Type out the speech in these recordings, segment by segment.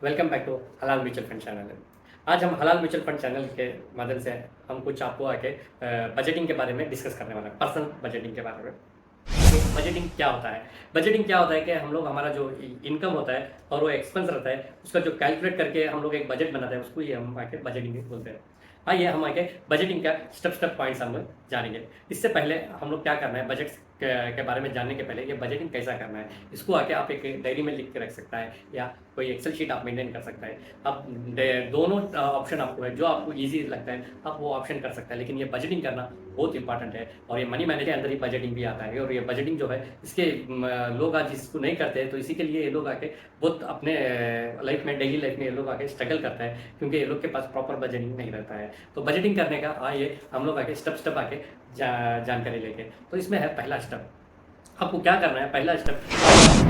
Welcome back to हलाल mutual fund channel. आज हम हलाल म्यूचुअल फंड चैनल के माध्यम से हम कुछ आपको आके बजटिंग के बारे में डिस्कस करने वाला है, पर्सनल बजटिंग के बारे में। तो बजटिंग क्या होता है? बजटिंग क्या होता है कि हम लोग हमारा जो इनकम होता है और वो एक्सपेंस रहता है उसका जो कैलकुलेट करके हम लोग एक बजट बनाते हैं, उसको ही हम आके बजटिंग बोलते हैं। आइए हम आके बजटिंग का स्टेप स्टेप पॉइंट्स हम लोग जानेंगे। इससे पहले हम लोग क्या करना है, बजट के बारे में जानने के पहले ये बजटिंग कैसा करना है, इसको आके आप एक डायरी में लिख के रख सकता है या कोई एक्सेल शीट आप मेंटेन कर सकता है। अब दोनों ऑप्शन आपको है, जो आपको ईजी लगता है आप वो ऑप्शन कर सकता है, लेकिन ये बजटिंग करना बहुत इंपॉर्टेंट है। और ये मनी मैनेज के अंदर ही बजटिंग भी आता है, और ये बजटिंग जो है इसके लोग आज इसको नहीं करते हैं, तो इसी के लिए ये लोग आके बहुत अपने लाइफ में, डेली लाइफ में ये लोग आके स्ट्रगल करता है, क्योंकि ये लोग के पास प्रॉपर बजटिंग नहीं रहता है। तो बजटिंग करने का आइए हम लोग आके स्टेप स्टेप आके जानकारी लेके। तो इसमें है पहला स्टेप, आपको क्या करना है। पहला स्टेप,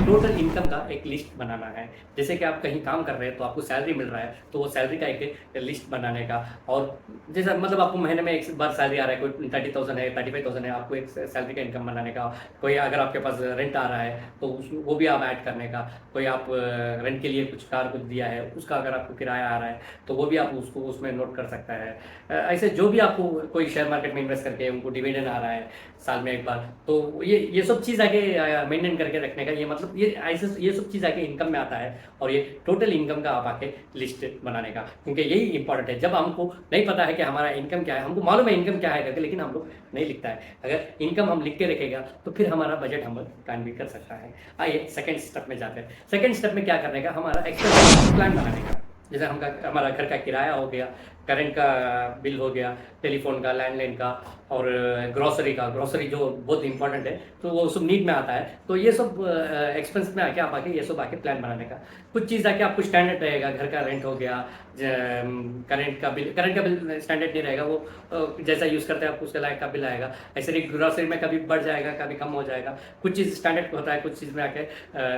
टोटल इनकम का एक लिस्ट बनाना है। जैसे कि आप कहीं काम कर रहे हैं तो आपको सैलरी मिल रहा है, तो वो सैलरी का एक लिस्ट बनाने का। और जैसा मतलब आपको महीने में एक बार सैलरी आ रहा है, कोई 30,000 है, 35,000 है, आपको एक सैलरी का इनकम बनाने का। कोई अगर आपके पास रेंट आ रहा है तो वो भी आप ऐड करने का। कोई आप रेंट के लिए कुछ कार कुछ दिया है, उसका अगर आपको किराया आ रहा है तो वो भी आप उसको उसमें नोट कर सकता है। ऐसे जो भी आपको कोई शेयर मार्केट में इन्वेस्ट करके उनको डिविडेंड आ रहा है साल में एक बार, तो ये सब चीज़ आके मेंटेन करके रखने का, ये मतलब ये ऐसे ये सब चीज़ आके इनकम में आता है। और ये टोटल इनकम का आप आके लिस्ट बनाने का, क्योंकि यही इंपॉर्टेंट है। जब हमको नहीं पता है कि हमारा इनकम क्या है, हमको मालूम है इनकम क्या है करके, लेकिन हम लोग नहीं लिखता है। अगर इनकम हम लिख के रखेगा तो फिर हमारा बजट हम प्लान भी कर सकता है। आइए सेकंड स्टेप में जाते हैं। सेकंड स्टेप में क्या करने का, हमारा एक्सपेंस प्लान बनाने का। जैसे हमारा घर का किराया हो गया, करेंट का बिल हो गया, टेलीफोन का, लैंडलाइन का, और ग्रोसरी जो बहुत इंपॉर्टेंट है, तो वो सब नीड में आता है। तो ये सब एक्सपेंस में आके आप आके ये सब आके प्लान बनाने का। कुछ चीज़ आके आपको स्टैंडर्ड रहेगा, घर का रेंट हो गया, करेंट का बिल स्टैंडर्ड नहीं रहेगा, वो जैसा यूज़ करते हैं आपको उसके लायक का बिल आएगा। ऐसे ही ग्रोसरी में कभी बढ़ जाएगा, कभी कम हो जाएगा। कुछ चीज़ स्टैंडर्ड होता है, कुछ चीज़ में आके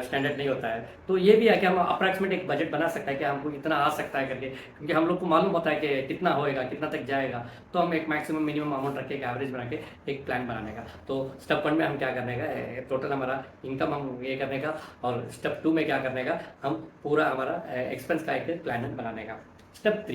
स्टैंडर्ड नहीं होता है। तो ये भी आके हम अप्रॉक्सीमेट एक बजट बना सकता है कि हमको इतना आ सकता है करके, क्योंकि हम लोग को मालूम होता है कि कितना होएगा, कितना तक जाएगा। तो हम एक मैक्सिमम मिनिमम अमाउंट रख के, एक एवरेज बना के एक प्लान बनाने का। तो स्टेप 1 में हम क्या करने का, टोटल हमारा इनकम हम ये करने का। और स्टेप 2 में क्या करने का, हम पूरा हमारा एक्सपेंस का एक प्लान बनाने का। स्टेप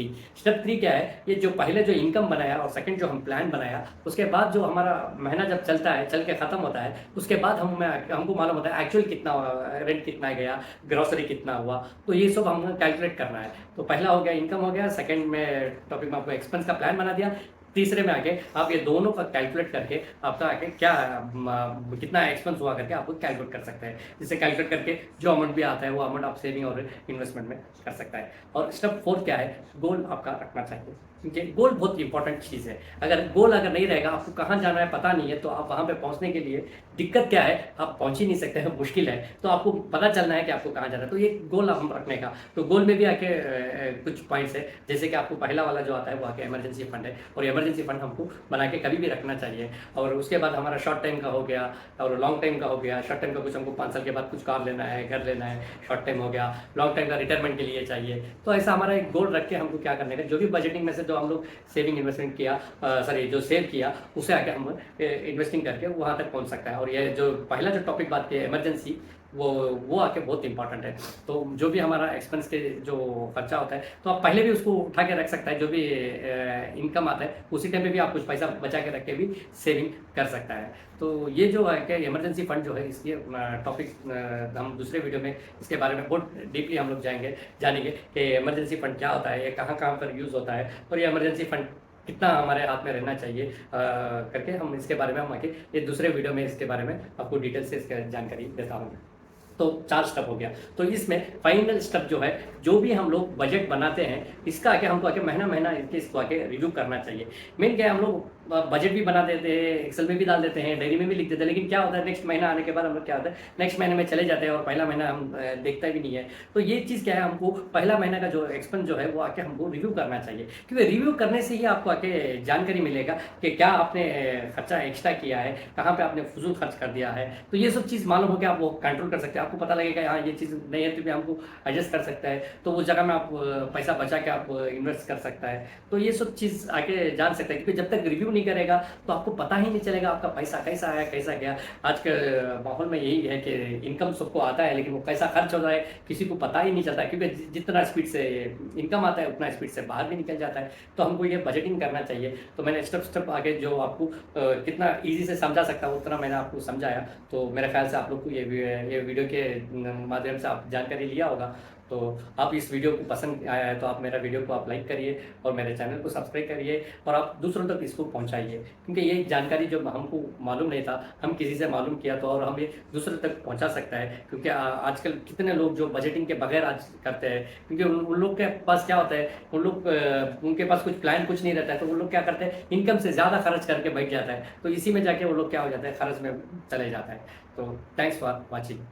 3 क्या है, ये जो पहले जो इनकम बनाया और सेकंड जो हम प्लान बनाया, उसके बाद जो हमारा महीना जब चलता है, चल के ख़त्म होता है, उसके बाद हमको मालूम होता है एक्चुअल कितना रेंट कितना गया, ग्रोसरी कितना हुआ। तो ये सब हमको कैलकुलेट करना है। तो पहला हो गया इनकम हो गया, सेकंड में टॉपिक में आपको एक्सपेंस का प्लान बना दिया, तीसरे में आके आप ये दोनों का कैलकुलेट करके आपका आके क्या कितना एक्सपेंस हुआ करके आपको कैलकुलेट कर सकते हैं। जिससे कैलकुलेट करके जो अमाउंट भी आता है वो अमाउंट आप सेविंग और इन्वेस्टमेंट में कर सकता है। और स्टेप 4 क्या है, गोल आपका रखना चाहिए, क्योंकि गोल बहुत इंपॉर्टेंट चीज़ है। अगर गोल अगर नहीं रहेगा, आपको कहाँ जाना है पता नहीं है, तो आप वहाँ पे पहुँचने के लिए दिक्कत क्या है, आप पहुँच ही नहीं सकते हैं, मुश्किल है। तो आपको पता चलना है कि आपको कहाँ जाना है, तो ये गोल हम रखने का। तो गोल में भी आके कुछ पॉइंट्स है, जैसे कि आपको पहला वाला जो आता है वो आके इमरजेंसी फंड है, और इमरजेंसी फंड हमको बना के कभी भी रखना चाहिए। और उसके बाद हमारा शॉर्ट टाइम का हो गया और लॉन्ग टाइम का हो गया। शॉर्ट टाइम का कुछ हमको 5 साल के बाद कुछ कार लेना है, घर लेना है, शॉर्ट टाइम हो गया। लॉन्ग टाइम का रिटायरमेंट के लिए चाहिए। तो ऐसा हमारा एक गोल रख के हमको क्या करने का, जो भी बजटिंग में से जो हम लोग सेविंग इन्वेस्टमेंट किया, सॉरी जो सेव किया, उसे आके हम इन्वेस्टिंग करके वहाँ तक पहुँच सकता है। और ये जो पहला जो टॉपिक बात की है इमरजेंसी, वो आके बहुत इंपॉर्टेंट है। तो जो भी हमारा एक्सपेंस के जो खर्चा होता है, तो आप पहले भी उसको उठा के रख सकता है। जो भी इनकम आता है उसी टाइम पे भी आप कुछ पैसा बचा के रख के भी सेविंग कर सकता है। तो ये जो है कि इमरजेंसी फंड जो है, इसकी टॉपिक हम दूसरे वीडियो में इसके बारे में बहुत डीपली हम लोग जानेंगे कि इमरजेंसी फंड क्या होता है, ये कहाँ कहाँ पर यूज़ होता है, और ये इमरजेंसी फंड कितना हमारे हाथ में रहना चाहिए करके हम इसके बारे में हम आके ये दूसरे वीडियो में इसके बारे में आपको डिटेल से इसका जानकारी देता हूँ। तो 4 स्टेप हो गया। तो इसमें फाइनल स्टेप जो है, जो भी हम लोग बजट बनाते हैं, इसका आके हमको आके महीना इसको आके रिव्यू करना चाहिए। मेन क्या है, हम लोग बजट भी बना देते हैं, एक्सेल में भी डाल देते हैं, डायरी में भी लिख देते हैं, लेकिन क्या होता है नेक्स्ट महीना आने के बाद हम लोग क्या होता है, नेक्स्ट महीने में चले जाते हैं और पहला महीना हम देखता भी नहीं है। तो ये चीज़ क्या है, हमको पहला महीना का जो एक्सपेंस जो है वो आके हमको रिव्यू करना चाहिए, क्योंकि रिव्यू करने से ही आपको आके जानकारी मिलेगा कि क्या आपने खर्चा एक्स्ट्रा किया है, कहाँ पे आपने फजूल खर्च कर दिया है। तो ये सब चीज़ मालूम हो के आप वो कंट्रोल कर सकते हैं। आपको पता लगेगा हाँ ये चीज़ नहीं है तो भी हमको एडजस्ट कर सकता है, तो उस जगह में आप पैसा बचा के आप इन्वेस्ट कर सकता है। तो ये सब चीज़ आके जान सकते हैं, क्योंकि जब तक रिव्यू नहीं करेगा तो आपको पता ही नहीं चलेगा आपका पैसा कैसा आया कैसा गया। आज के माहौल में यही है कि इनकम सबको आता है लेकिन वो कैसा खर्च हो रहा है किसी को पता ही नहीं चलता, क्योंकि जितना स्पीड से इनकम आता है उतना स्पीड से बाहर भी निकल जाता है। तो हमको ये बजटिंग करना चाहिए। तो मैंने स्टेप स्टेप आगे जो आपको कितना ईजी से समझा सकता हूँ उतना मैंने आपको समझाया। तो मेरे ख्याल से आप लोग को ये वीडियो के माध्यम से आप जानकारी लिया होगा। तो आप इस वीडियो को पसंद आया है तो आप मेरा वीडियो को आप लाइक करिए और मेरे चैनल को सब्सक्राइब करिए और आप दूसरों तक इसको पहुंचाइए, क्योंकि ये जानकारी जो हमको मालूम नहीं था हम किसी से मालूम किया तो और हम ये दूसरों तक पहुंचा सकता है। क्योंकि आजकल कितने लोग जो बजटिंग के बगैर आज करते हैं, क्योंकि उन लोग के पास क्या होता है, उन लोग उनके पास कुछ प्लान कुछ नहीं रहता है, तो वो लोग क्या करते हैं इनकम से ज़्यादा खर्च करके बैठ जाता है, तो इसी में जाके वो लोग क्या हो जाता है खर्च में चले जाता है। तो थैंक्स फॉर वॉचिंग।